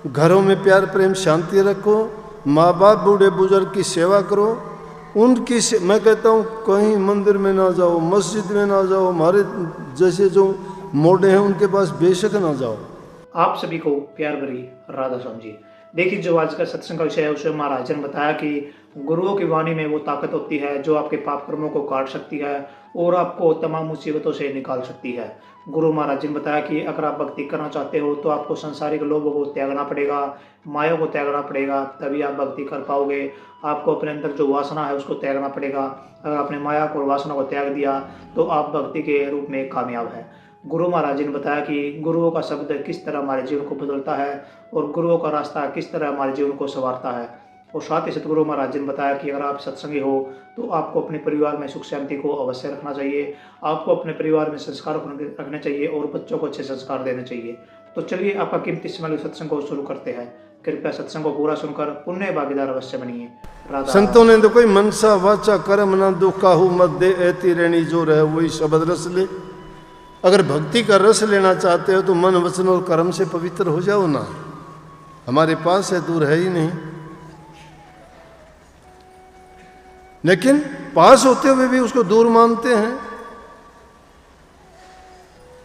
घरों में प्यार प्रेम शांति रखो, माँ बाप बूढ़े बुजुर्ग की सेवा करो, उनकी मैं कहता हूँ कहीं मंदिर में ना जाओ, मस्जिद में ना जाओ, हमारे जैसे जो मोड़े हैं उनके पास बेशक ना जाओ। आप सभी को प्यार भरी राधा स्वामी जी। देखिए, जो आज का सत्संग का विषय है उसमें महाराज ने बताया कि गुरुओं की वाणी में वो ताकत होती है जो आपके पाप कर्मों को काट सकती है और आपको तमाम मुसीबतों से निकाल सकती है। गुरु महाराज जी ने बताया कि अगर आप भक्ति करना चाहते हो तो आपको संसारिक लोभों को त्यागना पड़ेगा, माया को त्यागना पड़ेगा, तभी आप भक्ति कर पाओगे। आपको अपने अंदर जो वासना है उसको त्यागना पड़ेगा। अगर आपने माया को और वासना को त्याग दिया तो आप भक्ति के रूप में कामयाब है। गुरु महाराज जी ने बताया कि गुरुओं का शब्द किस तरह हमारे जीवन को बदलता है और गुरुओं का रास्ता किस तरह हमारे जीवन को संवारता है। और साथ ही सतगुरु महाराज जी ने बताया कि अगर आप सत्संगी हो तो आपको अपने परिवार में सुख शांति को अवश्य रखना चाहिए, आपको अपने परिवार में संस्कार रखने चाहिए और बच्चों को अच्छे संस्कार देने चाहिए। तो चलिए आपका कीमती समय सत्संग को शुरू करते हैं। कृपया सत्संग को पूरा सुनकर पुण्य भागीदार अवश्य बनिए। संतों ने तो कोई मनसा वाचा कर्म न दुखाहु मध्य ऐती रहनी जो रहे वही शब्द रस ले। अगर भक्ति का रस लेना चाहते हो तो मन वचन और कर्म से पवित्र हो जाओ ना। हमारे पास है, दूर है ही नहीं। लेकिन पास होते हुए भी उसको दूर मानते हैं।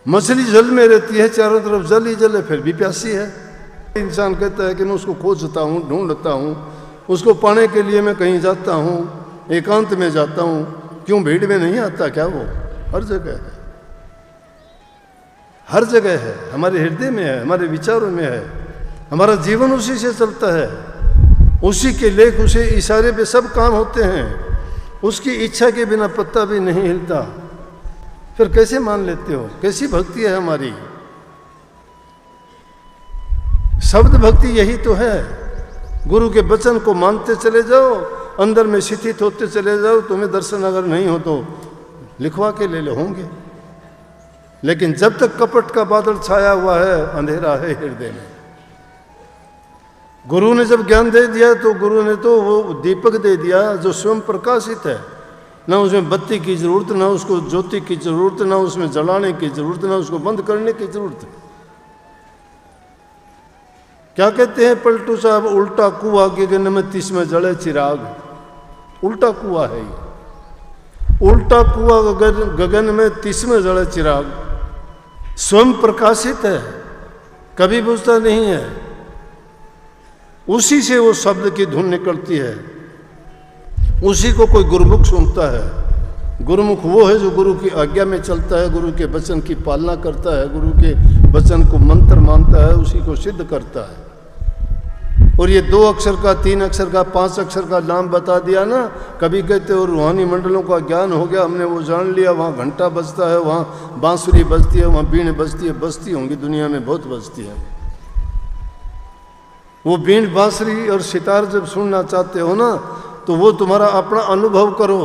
मछली जल में रहती है, चारों तरफ जल ही जल है, फिर भी प्यासी है। इंसान कहता है कि मैं उसको खोजता हूँ, ढूंढता हूँ, उसको पाने के लिए मैं कहीं जाता हूँ, एकांत में जाता हूँ। क्यों भीड़ में नहीं आता क्या? वो हर जगह है, हर जगह है, हमारे हृदय में है, हमारे विचारों में है। हमारा जीवन उसी से चलता है, उसी के लेख, उसी इशारे पे सब काम होते हैं। उसकी इच्छा के बिना पत्ता भी नहीं हिलता। फिर कैसे मान लेते हो? कैसी भक्ति है हमारी? शब्द भक्ति यही तो है। गुरु के वचन को मानते चले जाओ, अंदर में स्थित होते चले जाओ। तुम्हें दर्शन अगर नहीं हो तो लिखवा के ले होंगे। लेकिन जब तक कपट का बादल छाया हुआ है, अंधेरा है हृदय में। गुरु ने जब ज्ञान दे दिया तो गुरु ने तो वो दीपक दे दिया जो स्वयं प्रकाशित है। ना उसमें बत्ती की जरूरत, ना उसको ज्योति की जरूरत, ना उसमें जलाने की जरूरत, ना उसको बंद करने की जरूरत। क्या कहते हैं पलटू साहब? उल्टा कुआ गगन में 30 में जले चिराग। उल्टा कुआ है ये, उल्टा कुआ गगन में 30 में जले चिराग। स्वयं प्रकाशित है, कभी बुझता नहीं है। उसी से वो शब्द की धुन निकलती है, उसी को कोई गुरुमुख सुनता है। गुरुमुख वो है जो गुरु की आज्ञा में चलता है, गुरु के वचन की पालना करता है, गुरु के वचन को मंत्र मानता है, उसी को सिद्ध करता है। और ये 2 अक्षर का, 3 अक्षर का, 5 अक्षर का नाम बता दिया ना। कभी कहते हो रूहानी मंडलों का ज्ञान हो गया, हमने वो जान लिया, वहाँ घंटा बजता है, वहाँ बांसुरी बजती है, वहाँ बीण बजती है। बजती होंगी, दुनिया में बहुत बजती है। वो बीण, बांसुरी और सितार जब सुनना चाहते हो ना तो वो तुम्हारा अपना अनुभव करो।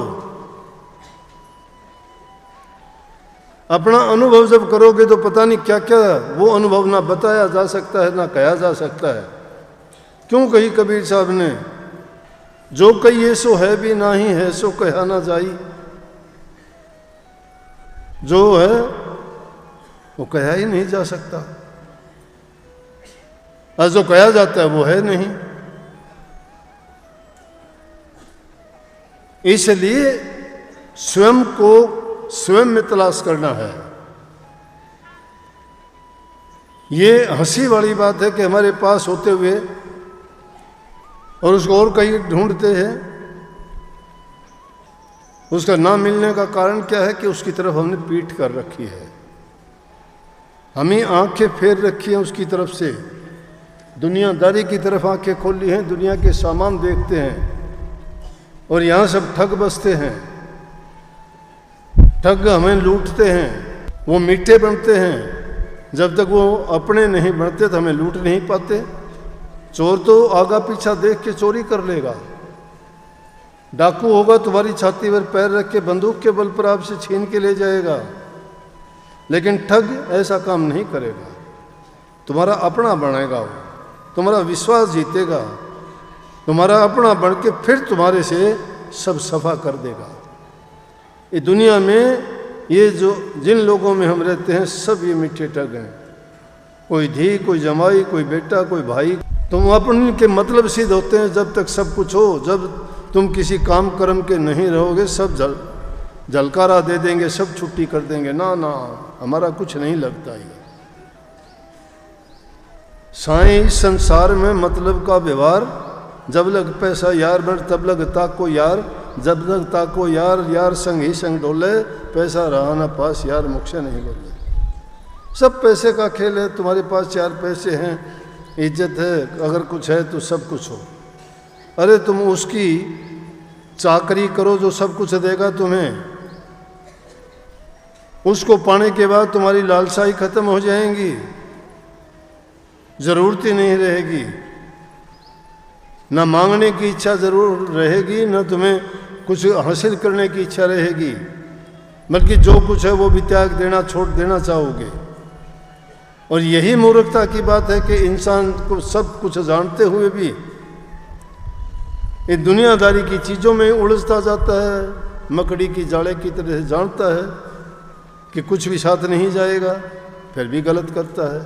अपना अनुभव जब करोगे तो पता नहीं क्या क्या वो अनुभव ना बताया जा सकता है, ना कहा जा सकता है। क्यों कही कबीर साहब ने, जो कहिए सो है भी नाही है, सो कहा ना जाई। जो है वो कहा ही नहीं जा सकता, और जो कहा जाता है वो है नहीं। इसलिए स्वयं को स्वयं में तलाश करना है। ये हंसी वाली बात है कि हमारे पास होते हुए और उसको और कहीं ढूंढते हैं। उसका ना मिलने का कारण क्या है कि उसकी तरफ हमने पीठ कर रखी है, हमें आंखें फेर रखी हैं उसकी तरफ से, दुनियादारी की तरफ आंखें खोली हैं, दुनिया के सामान देखते हैं। और यहाँ सब ठग बसते हैं, ठग हमें लूटते हैं। वो मीठे बनते हैं, जब तक वो अपने नहीं बनते तो हमें लूट नहीं पाते। चोर तो आगा पीछा देख के चोरी कर लेगा, डाकू होगा तुम्हारी छाती पर पैर रख के बंदूक के बल पर आपसे छीन के ले जाएगा। लेकिन ठग ऐसा काम नहीं करेगा, तुम्हारा अपना बनेगा, वो तुम्हारा विश्वास जीतेगा, तुम्हारा अपना बन के फिर तुम्हारे से सब सफा कर देगा। ये दुनिया में ये जो जिन लोगों में हम रहते हैं सब ये मीठे ठग हैं। कोई धी, कोई जमाई, कोई बेटा, कोई भाई। तुम अपने के मतलब सिद्ध होते हैं जब तक सब कुछ हो। जब तुम किसी काम कर्म के नहीं रहोगे, सब झलकारा दे देंगे, सब छुट्टी कर देंगे। ना ना, हमारा कुछ नहीं लगता है। साईं, इस संसार में मतलब का व्यवहार, जब लग पैसा यार बन तब लग ताको यार, जब लग ताको यार, यार संग ही संग डोले, पैसा रहा ना पास यार मुख से नहीं बोले। सब पैसे का खेल है। तुम्हारे पास 4 पैसे हैं, इज्जत है, अगर कुछ है तो सब कुछ हो। अरे तुम उसकी चाकरी करो जो सब कुछ देगा तुम्हें। उसको पाने के बाद तुम्हारी लालसाई खत्म हो जाएंगी, जरूरत ही नहीं रहेगी। ना मांगने की इच्छा जरूर रहेगी, ना तुम्हें कुछ हासिल करने की इच्छा रहेगी, बल्कि जो कुछ है वो भी त्याग देना, छोड़ देना चाहोगे। और यही मूर्खता की बात है कि इंसान को सब कुछ जानते हुए भी ये दुनियादारी की चीज़ों में उलझता जाता है। मकड़ी की जाले की तरह जानता है कि कुछ भी साथ नहीं जाएगा, फिर भी गलत करता है।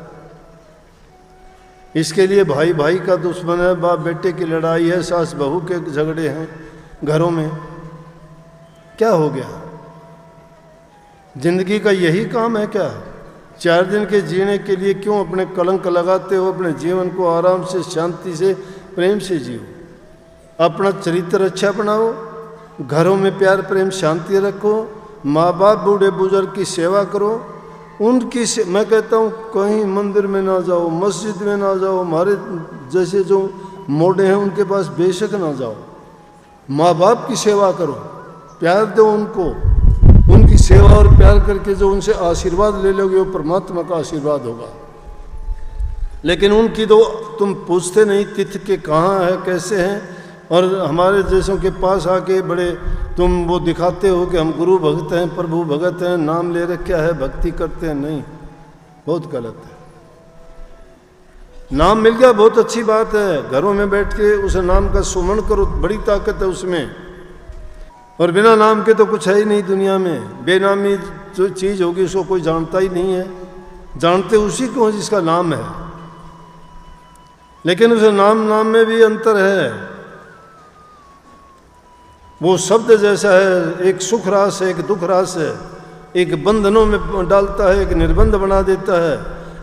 इसके लिए भाई भाई का दुश्मन है, बाप बेटे की लड़ाई है, सास बहू के झगड़े हैं घरों में। क्या हो गया? जिंदगी का यही काम है क्या? 4 दिन के जीने के लिए क्यों अपने कलंक लगाते हो? अपने जीवन को आराम से, शांति से, प्रेम से जियो। अपना चरित्र अच्छा बनाओ, घरों में प्यार प्रेम शांति रखो, माँ बाप बूढ़े बुजुर्ग की सेवा करो। उनकी मैं कहता हूँ कहीं मंदिर में ना जाओ, मस्जिद में ना जाओ, हमारे जैसे जो मोड़े हैं उनके पास बेशक ना जाओ। माँ बाप की सेवा करो, प्यार दो उनको। उनकी सेवा और प्यार करके जो उनसे आशीर्वाद ले लोगे वो परमात्मा का आशीर्वाद होगा। लेकिन उनकी तो तुम पूछते नहीं तिथि के कहाँ है, कैसे हैं। और हमारे जैसों के पास आके बड़े तुम वो दिखाते हो कि हम गुरु भक्त हैं, प्रभु भगत हैं, नाम ले रखा है, भक्ति करते हैं। नहीं, बहुत गलत है। नाम मिल गया बहुत अच्छी बात है, घरों में बैठ के उस नाम का सुमन करो, बड़ी ताकत है उसमें। और बिना नाम के तो कुछ है ही नहीं दुनिया में। बेनामी जो चीज़ होगी उसको कोई जानता ही नहीं है, जानते उसी को जिसका नाम है। लेकिन उस नाम में भी अंतर है। वो शब्द जैसा है, एक सुख रास है, एक दुख रास है, एक बंधनों में डालता है, एक निर्बंध बना देता है,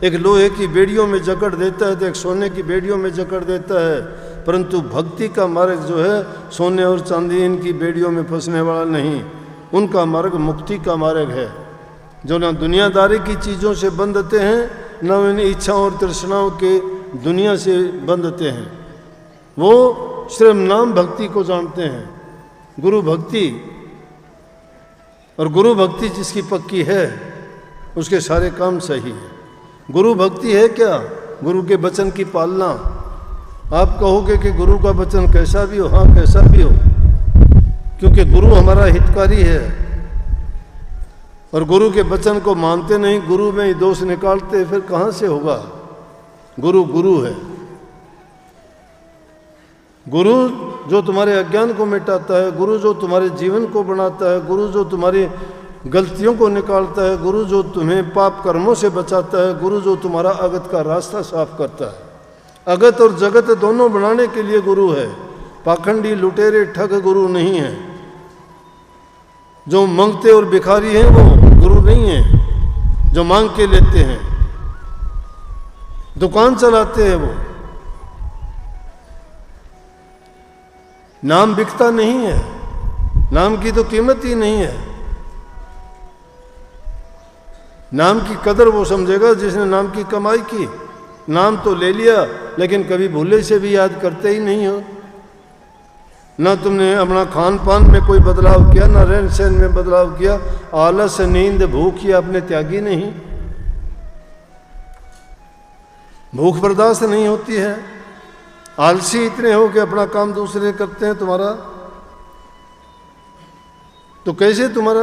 एक लोहे की बेड़ियों में जकड़ देता है तो एक सोने की बेड़ियों में जकड़ देता है। परंतु भक्ति का मार्ग जो है सोने और चांदी इनकी बेड़ियों में फंसने वाला नहीं। उनका मार्ग मुक्ति का मार्ग है, जो ना दुनियादारी की चीज़ों से बंधते हैं, न इन इच्छाओं और तृष्णाओं के दुनिया से बंधते हैं। वो सिर्फ नाम भक्ति को जानते हैं, गुरु भक्ति। और गुरु भक्ति जिसकी पक्की है उसके सारे काम सही है। गुरु भक्ति है क्या? गुरु के वचन की पालना। आप कहोगे कि गुरु का वचन कैसा भी हो, हाँ कैसा भी हो, क्योंकि गुरु हमारा हितकारी है। और गुरु के वचन को मानते नहीं, गुरु में ही दोष निकालते, फिर कहाँ से होगा? गुरु गुरु है। गुरु जो तुम्हारे अज्ञान को मिटाता है, गुरु जो तुम्हारे जीवन को बनाता है, गुरु जो तुम्हारी गलतियों को निकालता है, गुरु जो तुम्हें पाप कर्मों से बचाता है, गुरु जो तुम्हारा अगत का रास्ता साफ करता है। अगत और जगत दोनों बनाने के लिए गुरु है। पाखंडी लुटेरे ठग गुरु नहीं है। जो मांगते और भिखारी हैं वो गुरु नहीं है। जो मांग के लेते हैं, दुकान चलाते हैं, वो नाम बिकता नहीं है। नाम की तो कीमत ही नहीं है। नाम की कदर वो समझेगा जिसने नाम की कमाई की। नाम तो ले लिया लेकिन कभी भूले से भी याद करते ही नहीं हो। ना तुमने अपना खान पान में कोई बदलाव किया, ना रहन सहन में बदलाव किया। आलस, नींद, भूख ये आपने त्यागी नहीं। भूख बर्दाश्त नहीं होती है। आलसी इतने हो कि अपना काम दूसरे करते हैं तुम्हारा। तो कैसे तुम्हारा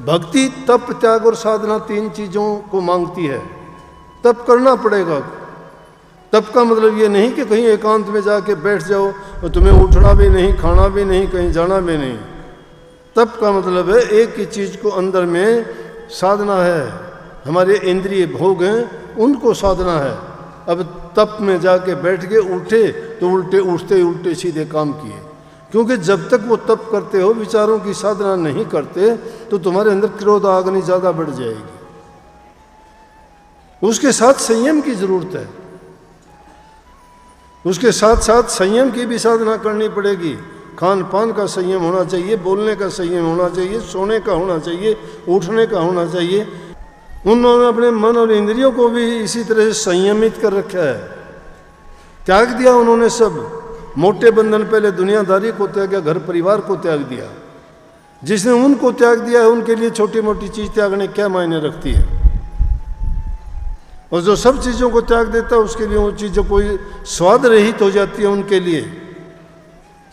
भक्ति, तप, त्याग और साधना 3 चीजों को मांगती है। तप करना पड़ेगा। तप का मतलब ये नहीं कि कहीं एकांत में जाके बैठ जाओ और तुम्हें उठना भी नहीं, खाना भी नहीं, कहीं जाना भी नहीं। तप का मतलब है एक ही चीज को अंदर में साधना है। हमारे इंद्रिय भोग हैं उनको साधना है। अब तप में जाके बैठ के उठे तो उल्टे उठते उल्टे सीधे काम किए, क्योंकि जब तक वो तप करते हो, विचारों की साधना नहीं करते, तो तुम्हारे अंदर क्रोध आग्नि ज़्यादा बढ़ जाएगी। उसके साथ संयम की जरूरत है, उसके साथ साथ संयम की भी साधना करनी पड़ेगी। खान पान का संयम होना चाहिए, बोलने का संयम होना चाहिए, सोने का होना चाहिए, उठने का होना चाहिए। उन्होंने अपने मन और इंद्रियों को भी इसी तरह से संयमित कर रखा है। त्याग दिया उन्होंने सब मोटे बंधन, पहले दुनियादारी को त्याग दिया, घर परिवार को त्याग दिया। जिसने उनको त्याग दिया है, उनके लिए छोटी मोटी चीज त्यागने क्या मायने रखती है। और जो सब चीज़ों को त्याग देता है, उसके लिए वो चीज़ों कोई स्वाद रहित हो जाती है। उनके लिए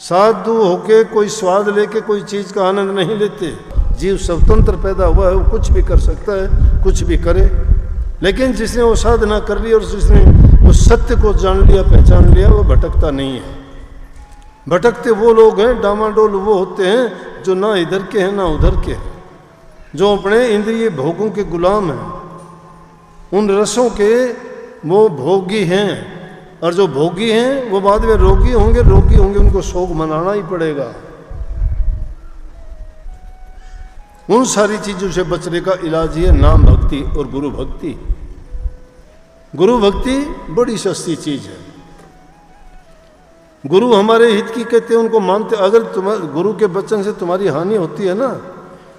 साधु होके कोई स्वाद लेके कोई चीज़ का आनंद नहीं लेते। जीव स्वतंत्र पैदा हुआ है, वो कुछ भी कर सकता है, कुछ भी करे। लेकिन जिसने वो साधना कर ली और जिसने उस सत्य को जान लिया, पहचान लिया, वो भटकता नहीं है। भटकते वो लोग हैं, डामाडोल वो होते हैं जो ना इधर के हैं ना उधर के हैं, जो अपने इंद्रिय भोगों के गुलाम हैं, उन रसों के वो भोगी हैं। और जो भोगी हैं वो बाद में रोगी होंगे, उनको शोक मनाना ही पड़ेगा। उन सारी चीजों से बचने का इलाज ही है नाम भक्ति और गुरु भक्ति। गुरु भक्ति बड़ी सस्ती चीज है। गुरु हमारे हित की कहते हैं, उनको मानते। अगर तुम्हारे गुरु के वचन से तुम्हारी हानि होती है ना,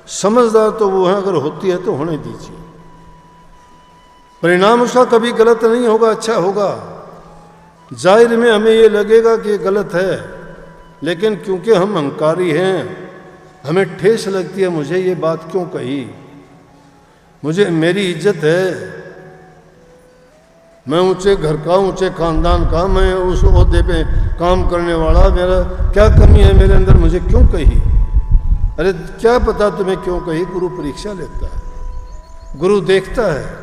समझदार तो वो है, अगर होती है तो होने दीजिए। परिणाम उसका कभी गलत नहीं होगा, अच्छा होगा। जाहिर में हमें ये लगेगा कि ये गलत है, लेकिन क्योंकि हम अहंकारी हैं, हमें ठेस लगती है। मुझे ये बात क्यों कही, मुझे मेरी इज्जत है, मैं ऊंचे घर का, ऊंचे खानदान का, मैं उस ओहदे पे काम करने वाला, मेरा क्या कमी है मेरे अंदर, मुझे क्यों कही। अरे क्या पता तुम्हें क्यों कही। गुरु परीक्षा लेता है, गुरु देखता है।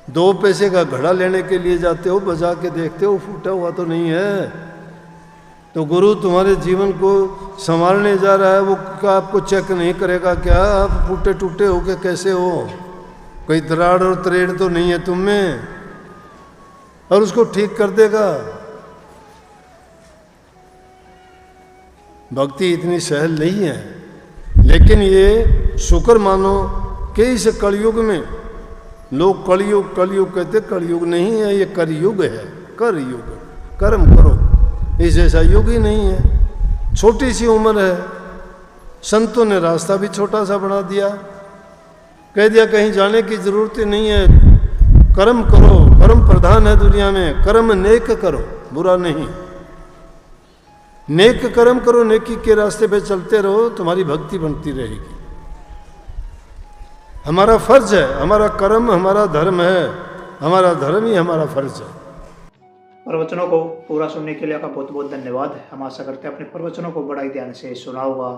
2 पैसे का घड़ा लेने के लिए जाते हो, बजा के देखते हो फूटा हुआ तो नहीं है। तो गुरु तुम्हारे जीवन को संभालने जा रहा है, वो क्या आपको चेक नहीं करेगा क्या आप फूटे टूटे हो के कैसे हो, कोई दराड़ और तरेड़ तो नहीं है तुम में, और उसको ठीक कर देगा। भक्ति इतनी सहल नहीं है, लेकिन ये शुक्र मानो कि इस कलयुग में लोग कलयुग कलयुग कहते, कलयुग नहीं है, ये करयुग है। करयुग, कर्म करो, इस जैसा युग ही नहीं है। छोटी सी उम्र है, संतों ने रास्ता भी छोटा सा बना दिया, कह दिया कहीं जाने की जरूरत ही नहीं है, कर्म करो, कर्म प्रधान है दुनिया में। कर्म नेक करो, बुरा नहीं, नेक कर्म करो, नेकी के रास्ते पे चलते रहो, तुम्हारी भक्ति बनती रहेगी। हमारा फर्ज है, हमारा कर्म हमारा धर्म है, हमारा धर्म ही हमारा फर्ज है। प्रवचनों को पूरा सुनने के लिए आपका बहुत बहुत धन्यवाद। हम आशा करते हैं अपने प्रवचनों को बड़ा ही ध्यान से सुना होगा।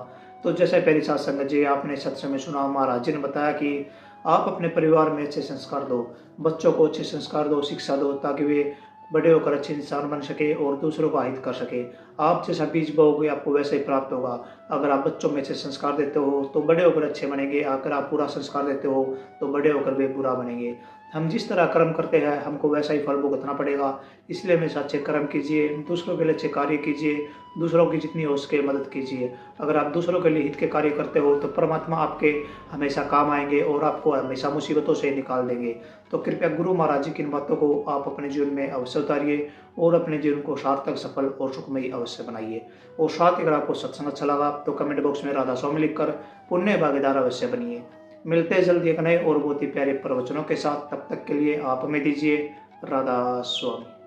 तो जैसे पहली साथ संगत जी आपने सत्संग में सुना, महाराज जी ने बताया कि आप अपने परिवार में अच्छे संस्कार दो, बच्चों को अच्छे संस्कार दो, शिक्षा दो, ताकि वे बड़े होकर अच्छे इंसान बन सके और दूसरों का हित कर सके। आप जैसा बीज बोओगे आपको वैसे ही प्राप्त होगा। अगर आप बच्चों में अच्छे संस्कार देते हो तो बड़े होकर अच्छे बनेंगे, अगर आप बुरा संस्कार देते हो तो बड़े होकर वे बुरा बनेंगे। हम जिस तरह कर्म करते हैं हमको वैसा ही फल भुगतना पड़ेगा। इसलिए हमेशा अच्छे कर्म कीजिए, दूसरों के लिए अच्छे कार्य कीजिए, दूसरों की जितनी हो सके मदद कीजिए। अगर आप दूसरों के लिए हित के कार्य करते हो तो परमात्मा आपके हमेशा काम आएंगे और आपको हमेशा मुसीबतों से निकाल देंगे। तो कृपया गुरु महाराज जी की इन बातों को आप अपने जीवन में अवश्य उतारिए और अपने जीवन को सार्थक, सफल और सुखमयी अवश्य बनाइए। और साथ ही अगर आपको सत्संग अच्छा लगा तो कमेंट बॉक्स में राधा स्वामी लिखकर पुण्य भागीदार अवश्य बनिए। मिलते हैं जल्दी एक नए और बहुत ही प्यारे प्रवचनों के साथ। तब तक के लिए आप हमें दीजिए राधा स्वामी।